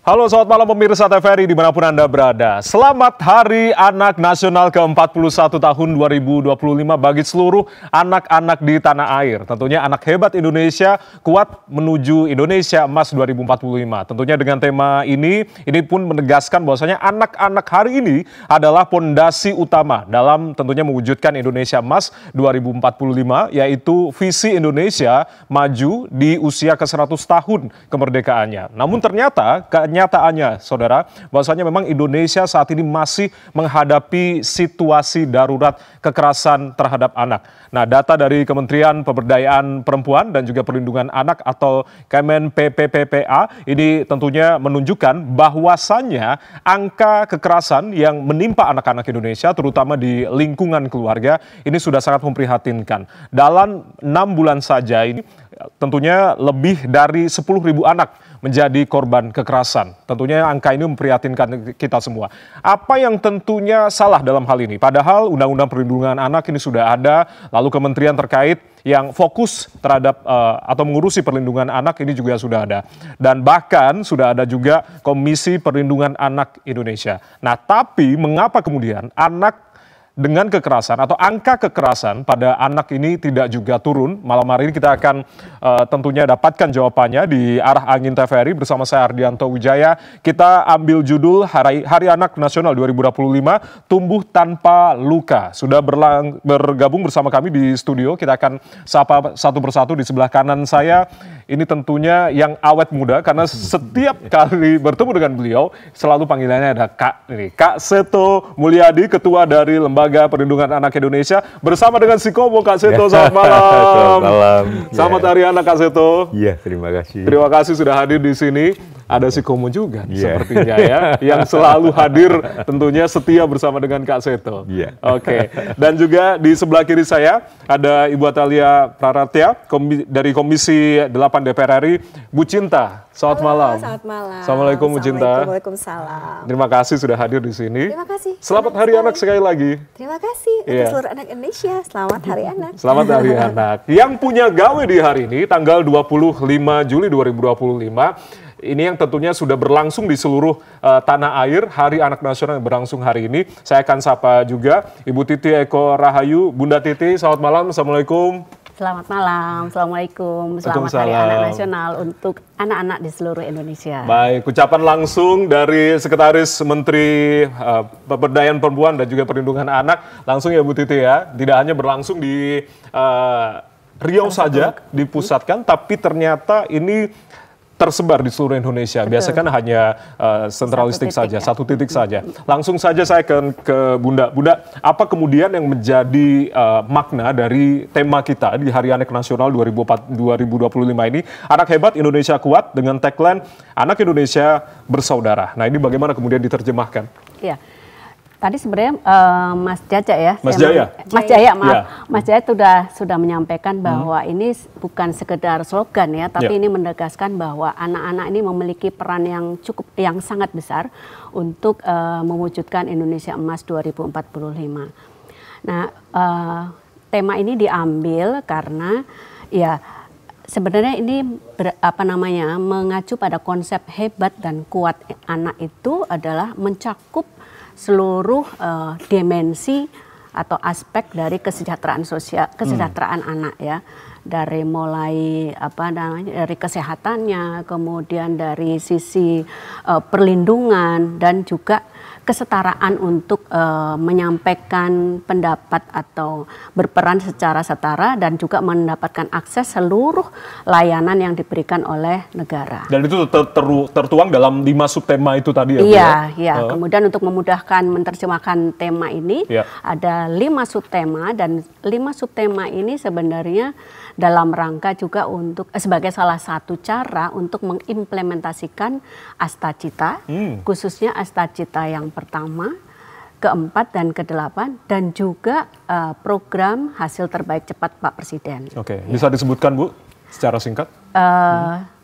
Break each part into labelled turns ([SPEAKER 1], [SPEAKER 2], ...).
[SPEAKER 1] Halo, selamat malam pemirsa TVRI dimanapun Anda berada. Selamat Hari Anak Nasional ke-41 tahun 2025 bagi seluruh anak-anak di tanah air. Tentunya anak hebat Indonesia kuat menuju Indonesia Emas 2045. Tentunya dengan tema ini pun menegaskan bahwasanya anak-anak hari ini adalah pondasi utama dalam tentunya mewujudkan Indonesia Emas 2045, yaitu visi Indonesia maju di usia ke-100 tahun kemerdekaannya. Namun ternyata kenyataannya, saudara, bahwasanya memang Indonesia saat ini masih menghadapi situasi darurat kekerasan terhadap anak. Nah, data dari Kementerian Pemberdayaan Perempuan dan juga Perlindungan Anak atau Kemen PPPPA ini tentunya menunjukkan bahwasannya angka kekerasan yang menimpa anak-anak Indonesia, terutama di lingkungan keluarga, ini sudah sangat memprihatinkan. Dalam 6 bulan saja ini tentunya lebih dari 10.000 anak menjadi korban kekerasan. Tentunya angka ini memprihatinkan kita semua. Apa yang tentunya salah dalam hal ini? Padahal Undang-Undang Perlindungan Anak ini sudah ada, lalu kementerian terkait yang fokus terhadap atau mengurusi perlindungan anak ini juga sudah ada. Dan bahkan sudah ada juga Komisi Perlindungan Anak Indonesia. Nah, tapi mengapa kemudian anak dengan kekerasan atau angka kekerasan pada anak ini tidak juga turun? Malam hari ini kita akan tentunya dapatkan jawabannya di Arah Angin TVRI bersama saya Ardianto Wijaya. Kita ambil judul Hari Anak Nasional 2025 Tumbuh Tanpa Luka. Sudah bergabung bersama kami di studio. Kita akan sapa satu persatu. Di sebelah kanan saya ini tentunya yang awet muda karena setiap kali bertemu dengan beliau selalu panggilannya ada Kak Seto Mulyadi, ketua dari Lembaga Perlindungan Anak Indonesia, bersama dengan si Komo. Kak Seto, selamat malam.
[SPEAKER 2] Selamat malam.
[SPEAKER 1] Selamat Hari Anak, Kak Seto.
[SPEAKER 2] Iya, terima kasih.
[SPEAKER 1] Terima kasih sudah hadir di sini. Ada si Komo juga sepertinya ya, yang selalu hadir tentunya setia bersama dengan Kak Seto. Oke. Dan juga di sebelah kiri saya ada Ibu Atalia Praratya dari Komisi 8 DPR RI, Bu Cinta. Selamat malam.
[SPEAKER 3] Selamat malam.
[SPEAKER 1] Assalamualaikum Bu Cinta.
[SPEAKER 3] Waalaikumsalam.
[SPEAKER 1] Terima kasih sudah hadir di sini.
[SPEAKER 3] Terima kasih.
[SPEAKER 1] Selamat Hari Anak sekali lagi.
[SPEAKER 3] Terima kasih untuk seluruh anak Indonesia. Selamat Hari Anak.
[SPEAKER 1] Selamat Hari Anak. Yang punya gawe di hari ini tanggal 25 Juli 2025. Ini yang tentunya sudah berlangsung di seluruh tanah air, Hari Anak Nasional yang berlangsung hari ini. Saya akan sapa juga Ibu Titi Eko Rahayu. Bunda Titi, selamat malam. Assalamualaikum.
[SPEAKER 3] Selamat malam. Assalamualaikum. Selamat Hari Anak Nasional untuk anak-anak di seluruh Indonesia.
[SPEAKER 1] Baik, ucapan langsung dari Sekretaris Menteri Pemberdayaan Perempuan dan juga Perlindungan Anak. Langsung ya Bu Titi ya. Tidak hanya berlangsung di Riau saja dipusatkan, tapi ternyata ini tersebar di seluruh Indonesia. Biasanya kan hanya sentralistik saja, satu titik saja. Langsung saja saya ke Bunda. Bunda, apa kemudian yang menjadi makna dari tema kita di Hari Anak Nasional 2025 ini? Anak hebat Indonesia kuat dengan tagline Anak Indonesia bersaudara. Nah, ini bagaimana kemudian diterjemahkan?
[SPEAKER 3] Iya. Tadi sebenarnya Mas Jaja ya,
[SPEAKER 1] Mas Jaya,
[SPEAKER 3] maaf, ya. Mas Jaya sudah menyampaikan bahwa ini bukan sekedar slogan ya, tapi ini menegaskan bahwa anak-anak ini memiliki peran yang sangat besar untuk mewujudkan Indonesia Emas 2045. Nah, tema ini diambil karena ya sebenarnya ini mengacu pada konsep hebat dan kuat anak itu adalah mencakup seluruh dimensi atau aspek dari kesejahteraan sosial, kesejahteraan anak ya, dari mulai dari kesehatannya, kemudian dari sisi perlindungan dan juga kesetaraan untuk menyampaikan pendapat atau berperan secara setara dan juga mendapatkan akses seluruh layanan yang diberikan oleh negara. Dan itu tertuang dalam 5 subtema itu tadi ya? Iya. Kemudian untuk memudahkan menerjemahkan tema ini ada 5 subtema dan 5 subtema ini sebenarnya dalam rangka juga untuk sebagai salah satu cara untuk mengimplementasikan Astacita, khususnya Astacita yang pertama, keempat dan ke-8 dan juga program hasil terbaik cepat Pak Presiden.
[SPEAKER 1] Oke, bisa disebutkan Bu secara singkat?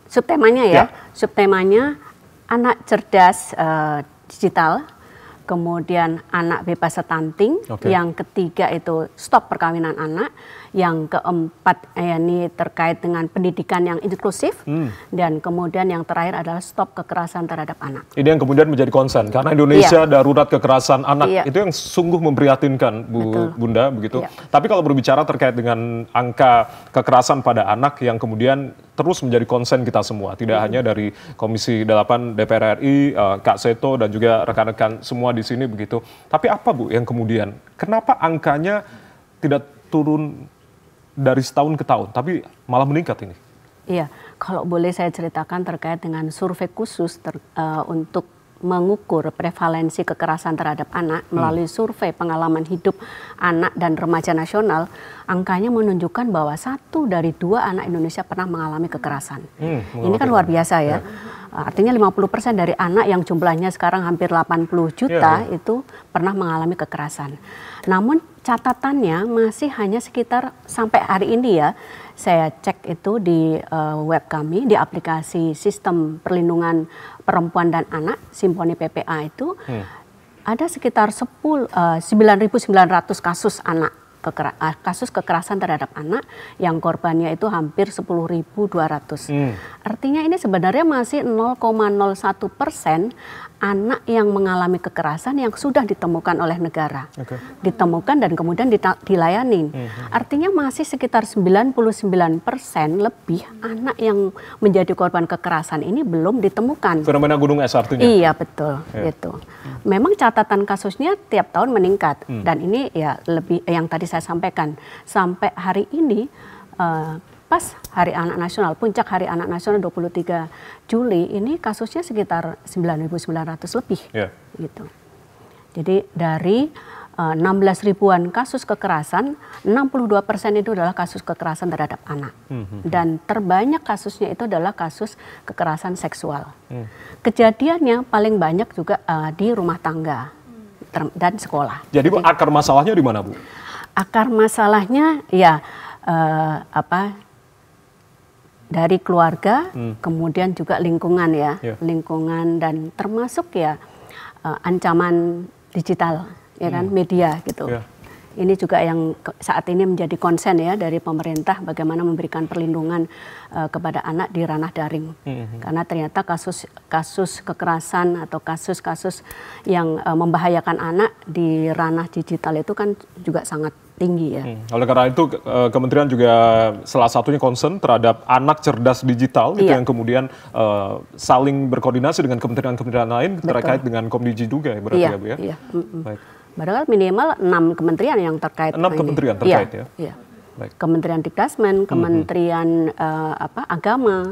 [SPEAKER 3] Subtemanya ya, subtemanya anak cerdas digital, kemudian anak bebas stunting, yang ketiga itu stop perkawinan anak, Yang keempat ini terkait dengan pendidikan yang inklusif. Dan kemudian yang terakhir adalah stop kekerasan terhadap anak.
[SPEAKER 1] Ini yang kemudian menjadi concern karena Indonesia darurat kekerasan anak. Itu yang sungguh memprihatinkan, Bunda, begitu. Tapi kalau berbicara terkait dengan angka kekerasan pada anak yang kemudian terus menjadi concern kita semua, tidak hanya dari Komisi 8 DPR RI, Kak Seto dan juga rekan-rekan semua di sini begitu. Tapi apa, Bu, yang kemudian kenapa angkanya tidak turun dari setahun ke tahun, tapi malah meningkat ini?
[SPEAKER 3] Iya, kalau boleh saya ceritakan terkait dengan survei khusus untuk mengukur prevalensi kekerasan terhadap anak melalui survei pengalaman hidup anak dan remaja nasional, angkanya menunjukkan bahwa 1 dari 2 anak Indonesia pernah mengalami kekerasan. Ini kan luar biasa ya. Artinya 50% dari anak yang jumlahnya sekarang hampir 80 juta itu pernah mengalami kekerasan. Namun catatannya masih hanya sekitar sampai hari ini ya, saya cek itu di web kami, di aplikasi Sistem Perlindungan Perempuan dan Anak, Simponi PPA itu, ada sekitar 9.900 kasus anak. Kasus kekerasan terhadap anak yang korbannya itu hampir 10.200. Artinya ini sebenarnya masih 0,01% anak yang mengalami kekerasan yang sudah ditemukan oleh negara. Ditemukan dan kemudian dilayani. Artinya masih sekitar 99% lebih anak yang menjadi korban kekerasan ini belum ditemukan.
[SPEAKER 1] Fenomena gunung es artinya?
[SPEAKER 3] Iya, betul. Gitu. Memang catatan kasusnya tiap tahun meningkat. Dan ini ya lebih yang tadi saya sampaikan, sampai hari ini pas Hari Anak Nasional, puncak Hari Anak Nasional 23 Juli ini kasusnya sekitar 9.900 lebih. Gitu. Jadi dari 16 ribuan kasus kekerasan, 62% itu adalah kasus kekerasan terhadap anak. Dan terbanyak kasusnya itu adalah kasus kekerasan seksual. Kejadiannya paling banyak juga di rumah tangga dan sekolah.
[SPEAKER 1] Jadi akar masalahnya di mana, Bu?
[SPEAKER 3] Akar masalahnya ya dari keluarga, kemudian juga lingkungan ya, lingkungan dan termasuk ya ancaman digital, ya kan, media gitu. Ini juga yang saat ini menjadi concern ya dari pemerintah, bagaimana memberikan perlindungan kepada anak di ranah daring. Karena ternyata kasus kekerasan atau kasus-kasus yang membahayakan anak di ranah digital itu kan juga sangat tinggi ya.
[SPEAKER 1] Oleh karena itu kementerian juga salah satunya concern terhadap anak cerdas digital, itu yang kemudian saling berkoordinasi dengan kementerian-kementerian lain terkait dengan Komdigi juga ya, berarti ya, Bu ya? Baik.
[SPEAKER 3] Padahal minimal 6 kementerian yang terkait.
[SPEAKER 1] 6 kementerian terkait ya?
[SPEAKER 3] Iya. Kementerian Dikdasmen, Kementerian Agama,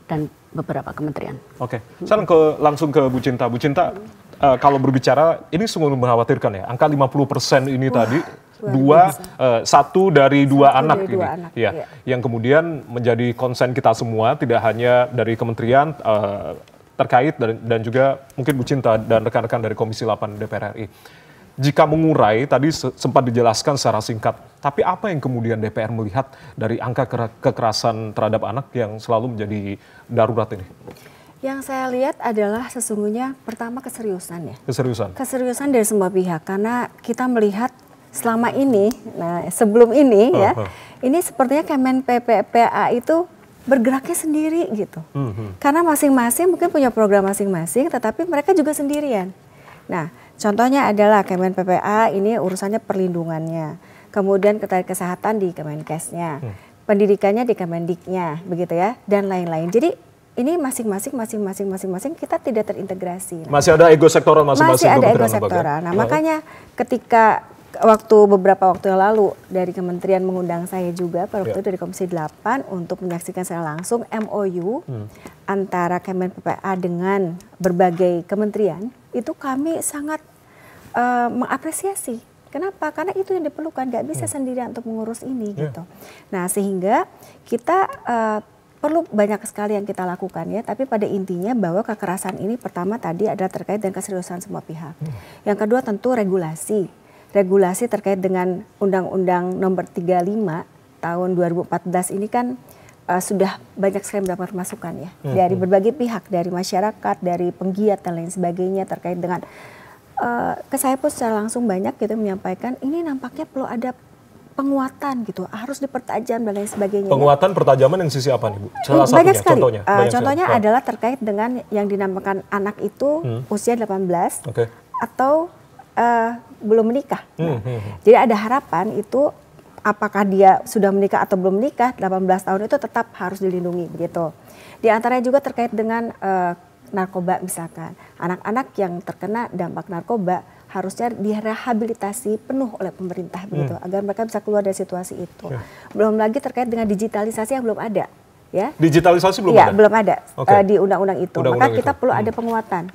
[SPEAKER 3] dan beberapa kementerian.
[SPEAKER 1] Oke, saya langsung ke Bu Cinta. Bu Cinta, kalau berbicara, ini sungguh mengkhawatirkan ya, angka 50% ini tadi, 1 dari 2 anak ini. Yang kemudian menjadi concern kita semua, tidak hanya dari kementerian terkait dan juga mungkin Bu Cinta dan rekan-rekan dari Komisi 8 DPR RI. Jika mengurai, tadi sempat dijelaskan secara singkat, tapi apa yang kemudian DPR melihat dari angka kekerasan terhadap anak yang selalu menjadi darurat ini?
[SPEAKER 2] Yang saya lihat adalah sesungguhnya pertama keseriusan ya. Keseriusan dari semua pihak, karena kita melihat selama ini, nah sebelum ini ini sepertinya Kemen PPA itu bergeraknya sendiri gitu. Karena masing-masing mungkin punya program masing-masing, tetapi mereka juga sendirian. Nah, contohnya adalah Kemen PPA ini urusannya perlindungannya, kemudian kesehatan di Kemenkesnya, pendidikannya di Kemendiknya, begitu ya, dan lain-lain. Jadi ini masing-masing kita tidak terintegrasi.
[SPEAKER 1] Masih ada ego sektoral masing-masing.
[SPEAKER 2] Masih ada ego sektoral. Nah, makanya ketika beberapa waktu yang lalu dari kementerian mengundang saya juga pada waktu itu dari Komisi 8 untuk menyaksikan secara langsung MOU antara Kemen PPA dengan berbagai kementerian, itu kami sangat mengapresiasi. Kenapa? Karena itu yang diperlukan, nggak bisa sendirian untuk mengurus ini gitu. Nah, sehingga kita perlu banyak sekali yang kita lakukan ya, tapi pada intinya bahwa kekerasan ini pertama tadi adalah terkait dengan keseriusan semua pihak. Yang kedua tentu regulasi terkait dengan Undang-Undang Nomor 35 tahun 2014 ini kan sudah banyak sekali mendapat masukan ya dari berbagai pihak, dari masyarakat, dari penggiat dan lain sebagainya terkait dengan ke saya pun secara langsung banyak gitu menyampaikan ini nampaknya perlu ada penguatan gitu, harus dipertajam dan lain sebagainya.
[SPEAKER 1] Penguatan pertajaman yang sisi apa nih Bu? Salah
[SPEAKER 2] banyak
[SPEAKER 1] satunya,
[SPEAKER 2] sekali. Contohnya adalah terkait dengan yang dinamakan anak itu usia 18 atau belum menikah. Jadi ada harapan itu apakah dia sudah menikah atau belum menikah, 18 tahun itu tetap harus dilindungi begitu. Di antaranya juga terkait dengan narkoba misalkan. Anak-anak yang terkena dampak narkoba harusnya direhabilitasi penuh oleh pemerintah begitu agar mereka bisa keluar dari situasi itu. Belum lagi terkait dengan digitalisasi yang belum ada, ya.
[SPEAKER 1] Digitalisasi belum
[SPEAKER 2] ada?
[SPEAKER 1] ada?
[SPEAKER 2] Belum ada di undang-undang itu. Maka kita perlu ada penguatan,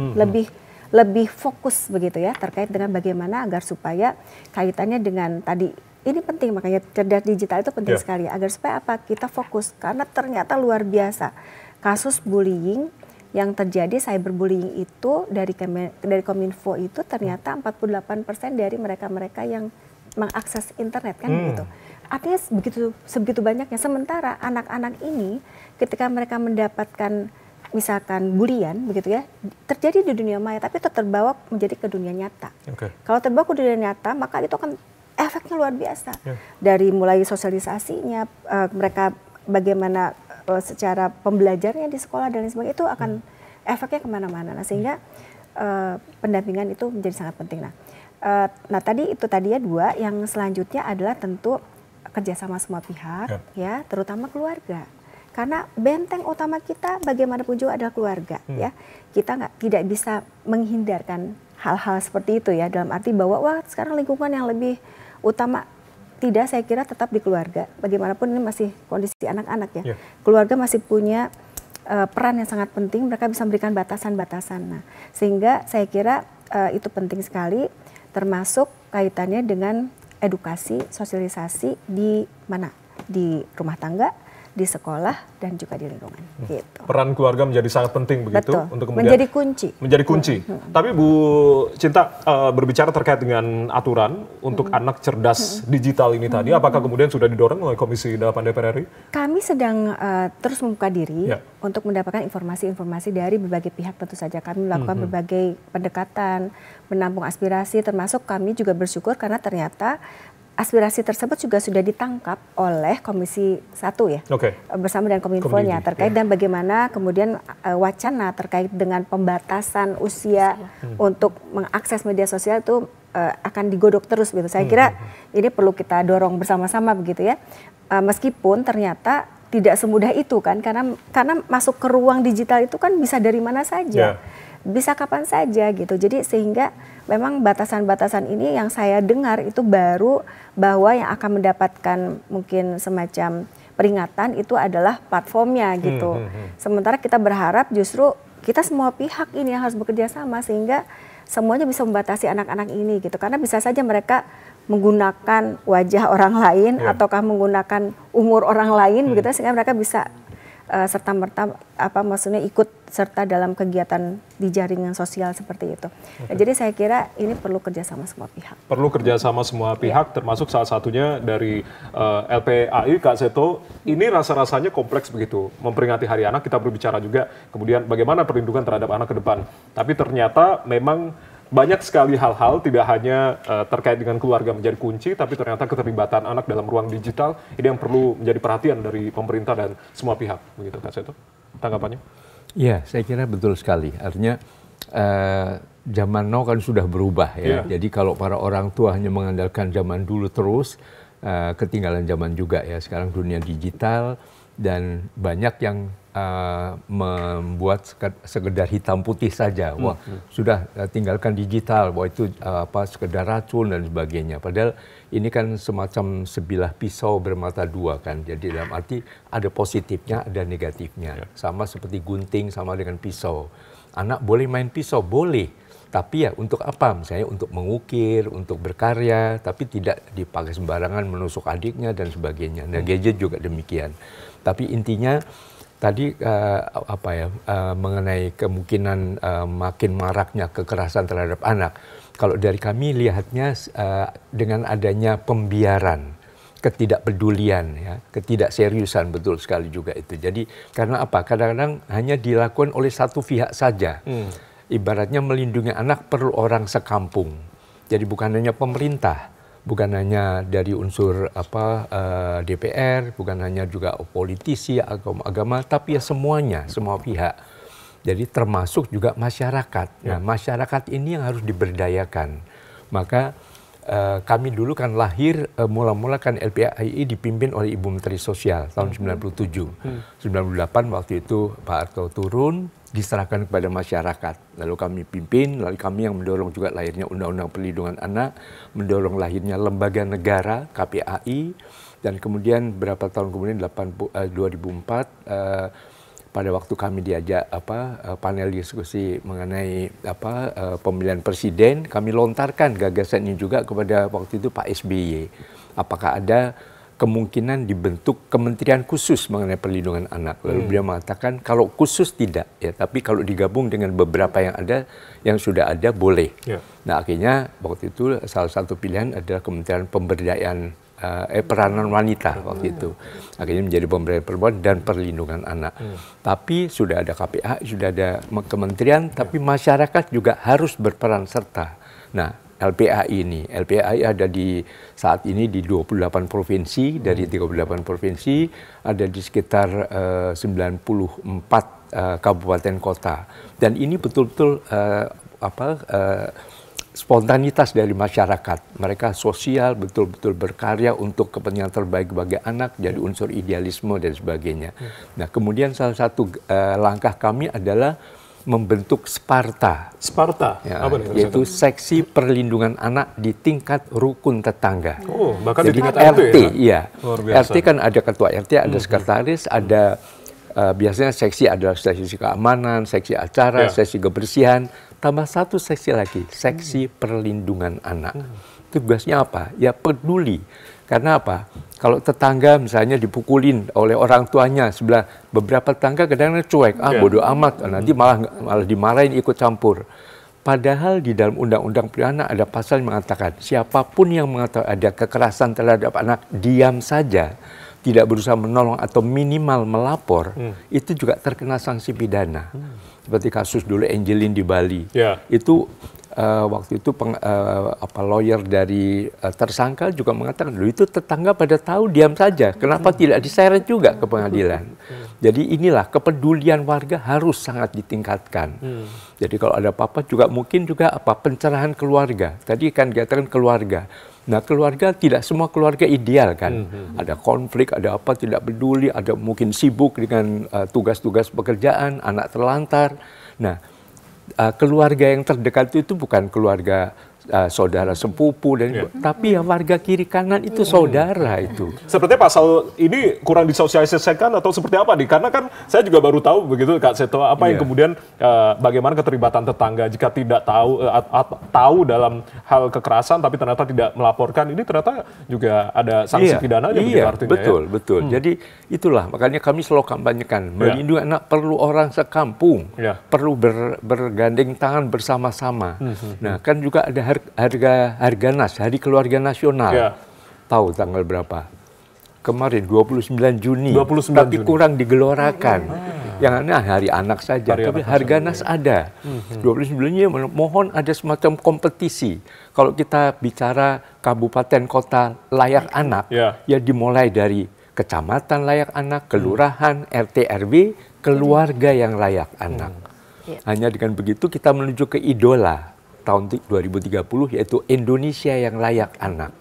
[SPEAKER 2] lebih fokus begitu ya terkait dengan bagaimana agar supaya kaitannya dengan tadi ini penting, makanya cerdas digital itu penting sekali agar supaya apa? Kita fokus karena ternyata luar biasa kasus bullying yang terjadi, cyberbullying itu dari Kominfo itu ternyata 48% dari mereka-mereka yang mengakses internet kan gitu. Artinya sebegitu banyaknya. Sementara anak-anak ini ketika mereka mendapatkan misalkan bulian begitu ya, terjadi di dunia maya tapi itu terbawa menjadi ke dunia nyata. Kalau terbawa ke dunia nyata maka itu akan efeknya luar biasa. Dari mulai sosialisasinya, mereka bagaimana secara pembelajarannya di sekolah dan lain sebagainya itu akan efeknya kemana-mana. Nah, sehingga pendampingan itu menjadi sangat penting. Nah tadi ya 2. Yang selanjutnya adalah tentu kerjasama semua pihak, ya terutama keluarga. Karena benteng utama kita bagaimanapun juga adalah keluarga, ya. Kita tidak bisa menghindarkan hal-hal seperti itu ya. Dalam arti bahwa wah sekarang lingkungan yang lebih utama. Tidak, saya kira tetap di keluarga. Bagaimanapun ini masih kondisi anak-anak ya. Keluarga masih punya peran yang sangat penting. Mereka bisa memberikan batasan-batasan. Nah, sehingga saya kira itu penting sekali, termasuk kaitannya dengan edukasi, sosialisasi di mana? Di rumah tangga, di sekolah, dan juga di lingkungan. Gitu.
[SPEAKER 1] Peran keluarga menjadi sangat penting begitu.
[SPEAKER 2] Betul.
[SPEAKER 1] Untuk kemudian menjadi kunci. Tapi Bu Cinta berbicara terkait dengan aturan untuk anak cerdas digital ini tadi, apakah kemudian sudah didorong oleh Komisi 8 DPR RI?
[SPEAKER 2] Kami sedang terus membuka diri untuk mendapatkan informasi-informasi dari berbagai pihak. Tentu saja kami melakukan berbagai pendekatan, menampung aspirasi, termasuk kami juga bersyukur karena ternyata aspirasi tersebut juga sudah ditangkap oleh Komisi 1 ya, bersama dengan Kominfo-nya terkait dan bagaimana kemudian wacana terkait dengan pembatasan usia untuk mengakses media sosial itu akan digodok terus gitu. Saya kira ini perlu kita dorong bersama-sama begitu ya, meskipun ternyata tidak semudah itu kan, karena masuk ke ruang digital itu kan bisa dari mana saja. Bisa kapan saja gitu. Jadi sehingga memang batasan-batasan ini yang saya dengar itu baru bahwa yang akan mendapatkan mungkin semacam peringatan itu adalah platformnya gitu. Sementara kita berharap justru kita semua pihak ini yang harus bekerja sama sehingga semuanya bisa membatasi anak-anak ini gitu. Karena bisa saja mereka menggunakan wajah orang lain ataukah menggunakan umur orang lain begitu sehingga mereka bisa serta-merta ikut serta dalam kegiatan di jaringan sosial seperti itu. Nah, jadi saya kira ini perlu kerjasama semua pihak.
[SPEAKER 1] Perlu kerjasama semua pihak, termasuk salah satunya dari LPAI, Kak Seto. Ini rasa-rasanya kompleks begitu. Memperingati Hari Anak, kita berbicara juga kemudian bagaimana perlindungan terhadap anak ke depan. Tapi ternyata memang banyak sekali hal-hal, tidak hanya terkait dengan keluarga menjadi kunci, tapi ternyata keterlibatan anak dalam ruang digital ini yang perlu menjadi perhatian dari pemerintah dan semua pihak. Begitu, Kak Seto, tanggapannya?
[SPEAKER 4] Ya, saya kira betul sekali. Artinya zaman now kan sudah berubah ya. Jadi kalau para orang tua hanya mengandalkan zaman dulu terus, ketinggalan zaman juga ya. Sekarang dunia digital dan banyak yang membuat sekedar hitam putih saja. Wah, sudah tinggalkan digital, wah itu sekedar racun dan sebagainya. Padahal ini kan semacam sebilah pisau bermata dua kan. Jadi dalam arti ada positifnya, ada negatifnya. Sama seperti gunting sama dengan pisau. Anak boleh main pisau, boleh. Tapi ya untuk apa? Misalnya untuk mengukir, untuk berkarya, tapi tidak dipakai sembarangan menusuk adiknya dan sebagainya. Nah, gadget juga demikian. Tapi intinya tadi mengenai kemungkinan makin maraknya kekerasan terhadap anak. Kalau dari kami lihatnya dengan adanya pembiaran, ketidakpedulian, ya, ketidakseriusan, betul sekali juga itu. Jadi karena apa? Kadang-kadang hanya dilakukan oleh satu pihak saja. Ibaratnya melindungi anak perlu orang sekampung. Jadi bukan hanya pemerintah, bukan hanya dari unsur DPR, bukan hanya juga politisi, agama, tapi ya semuanya, semua pihak. Jadi termasuk juga masyarakat. Nah, masyarakat ini yang harus diberdayakan. Maka kami dulu kan lahir, mula-mula kan LPAI dipimpin oleh Ibu Menteri Sosial tahun 97. 98 waktu itu Pak Harto turun, diserahkan kepada masyarakat. Lalu kami pimpin, lalu kami yang mendorong juga lahirnya Undang-Undang Perlindungan Anak, mendorong lahirnya lembaga negara, KPAI, dan kemudian berapa tahun kemudian, 2004, pada waktu kami diajak panel diskusi mengenai pemilihan presiden, kami lontarkan gagasan ini juga kepada waktu itu Pak SBY. Apakah ada kemungkinan dibentuk kementerian khusus mengenai perlindungan anak? Lalu beliau mengatakan kalau khusus tidak, ya, tapi kalau digabung dengan beberapa yang sudah ada boleh. Nah, akhirnya waktu itu salah satu pilihan adalah Kementerian Pemberdayaan peranan wanita waktu itu. Akhirnya menjadi pemberdayaan perempuan dan perlindungan anak. Tapi sudah ada KPA, sudah ada kementerian, tapi masyarakat juga harus berperan serta. Nah, LPAI ada saat ini di 28 provinsi, dari 38 provinsi, ada di sekitar 94 kabupaten kota. Dan ini betul-betul spontanitas dari masyarakat. Mereka sosial, betul-betul berkarya untuk kepentingan terbaik bagi anak, jadi unsur idealisme dan sebagainya. Nah, kemudian salah satu langkah kami adalah membentuk Sparta.
[SPEAKER 1] Sparta?
[SPEAKER 4] Ya, apa nih, yaitu Seksi Perlindungan Anak di tingkat rukun tetangga.
[SPEAKER 1] Oh, bahkan
[SPEAKER 4] jadi
[SPEAKER 1] di tingkat
[SPEAKER 4] RT,
[SPEAKER 1] ya?
[SPEAKER 4] Iya. RT kan ada ketua RT, ada sekretaris, ada biasanya seksi adalah seksi keamanan, seksi acara, seksi kebersihan. Tambah satu seksi lagi, seksi perlindungan anak. Tugasnya apa? Ya peduli. Karena apa? Kalau tetangga misalnya dipukulin oleh orang tuanya sebelah, beberapa tetangga kadang-kadang cuek, bodoh amat, nanti malah dimarahin ikut campur. Padahal di dalam Undang-Undang Perlindungan Anak ada pasal yang mengatakan siapapun yang mengatakan ada kekerasan terhadap anak, diam saja, tidak berusaha menolong atau minimal melapor, itu juga terkena sanksi pidana. Seperti kasus dulu Angelin di Bali. Itu waktu itu lawyer dari tersangka juga mengatakan, loh itu tetangga pada tahu diam saja, kenapa tidak diseret juga ke pengadilan? Jadi inilah kepedulian warga harus sangat ditingkatkan. Jadi kalau ada apa-apa juga mungkin juga pencerahan keluarga. Tadi kan dikatakan keluarga. Nah, keluarga tidak semua keluarga ideal kan. Ada konflik, ada apa tidak peduli, ada mungkin sibuk dengan tugas-tugas pekerjaan, anak terlantar. Nah, keluarga yang terdekat itu bukan keluarga saudara sepupu dan tapi ya warga kiri kanan itu saudara itu.
[SPEAKER 1] Sepertinya pasal ini kurang disosialisasikan atau seperti apa nih? Karena kan saya juga baru tahu begitu Kak Seto, apa yang kemudian bagaimana keterlibatan tetangga jika tidak tahu dalam hal kekerasan tapi ternyata tidak melaporkan, ini ternyata juga ada sanksi pidana begitu artinya.
[SPEAKER 4] Betul. Jadi itulah makanya kami selalu kampanyekan melindungi anak perlu orang sekampung, perlu bergandeng tangan bersama-sama. Nah, kan juga ada Harganas, Hari Keluarga Nasional. Tahu tanggal berapa? Kemarin 29 Juni. Tapi kurang digelorakan. Yang aneh Hari Anak saja, tapi Harganas ada. 29 Juni mohon ada semacam kompetisi. Kalau kita bicara kabupaten kota layak anak, ya dimulai dari kecamatan layak anak, kelurahan, RT RW, keluarga yang layak anak. Hanya dengan begitu kita menuju ke idola tahun 2030, yaitu Indonesia yang layak anak.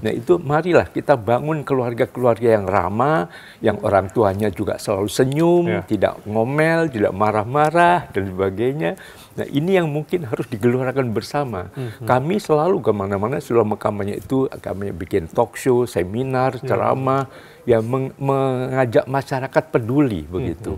[SPEAKER 4] Nah itu marilah kita bangun keluarga-keluarga yang ramah, yang orang tuanya juga selalu senyum, tidak ngomel, tidak marah-marah, dan sebagainya. Nah ini yang mungkin harus digelorakan bersama. Kami selalu kemana-mana selama kampanye itu, kami bikin talk show, seminar, ceramah, yang mengajak masyarakat peduli begitu.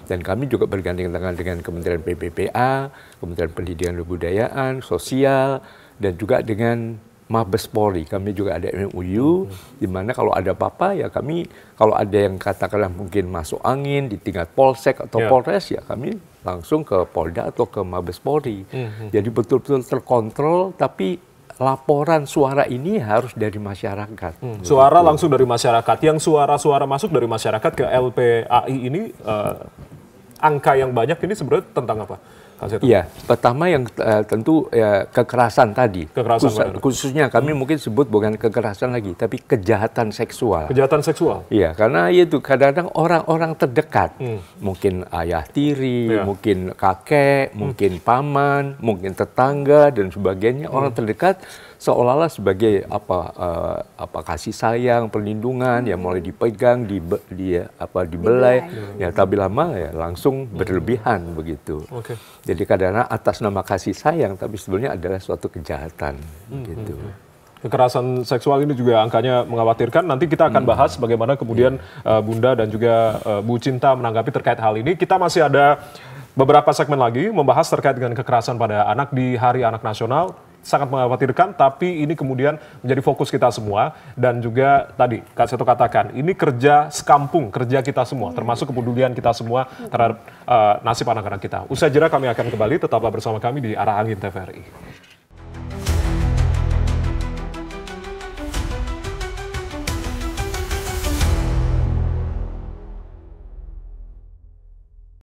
[SPEAKER 4] Dan kami juga bergandeng tangan dengan Kementerian PPPA, Kementerian Pendidikan dan Kebudayaan, Sosial, dan juga dengan Mabes Polri. Kami juga ada MUU, di mana kalau ada apa-apa ya kami, kalau ada yang katakanlah mungkin masuk angin di tingkat Polsek atau Polres, ya kami langsung ke Polda atau ke Mabes Polri. Jadi betul-betul terkontrol, tapi laporan suara ini harus dari masyarakat.
[SPEAKER 1] Suara langsung dari masyarakat. Yang suara-suara masuk dari masyarakat ke LPAI ini, angka yang banyak ini sebenarnya tentang apa?
[SPEAKER 4] Iya, pertama yang tentu kekerasan tadi. Khususnya kami mungkin sebut bukan kekerasan lagi, tapi kejahatan seksual.
[SPEAKER 1] Kejahatan seksual?
[SPEAKER 4] Iya, karena itu kadang-kadang orang-orang terdekat, mungkin ayah tiri, mungkin kakek, mungkin paman, mungkin tetangga dan sebagainya, orang terdekat seolah-olah sebagai apa kasih sayang, perlindungan, ya mulai dipegang, dibelai, ya tapi lama ya langsung berlebihan begitu. Jadi kadang-kadang atas nama kasih sayang, tapi sebenarnya adalah suatu kejahatan gitu.
[SPEAKER 1] Kekerasan seksual ini juga angkanya mengkhawatirkan. Nanti kita akan bahas bagaimana kemudian Bunda dan juga Bu Cinta menanggapi terkait hal ini. Kita masih ada beberapa segmen lagi membahas terkait dengan kekerasan pada anak di Hari Anak Nasional. Sangat mengkhawatirkan, tapi ini kemudian menjadi fokus kita semua. Dan juga tadi Kak Seto katakan, ini kerja sekampung, kerja kita semua, termasuk kepedulian kita semua terhadap nasib anak-anak kita. Usai jeda kami akan kembali, tetaplah bersama kami di Arah Angin TVRI.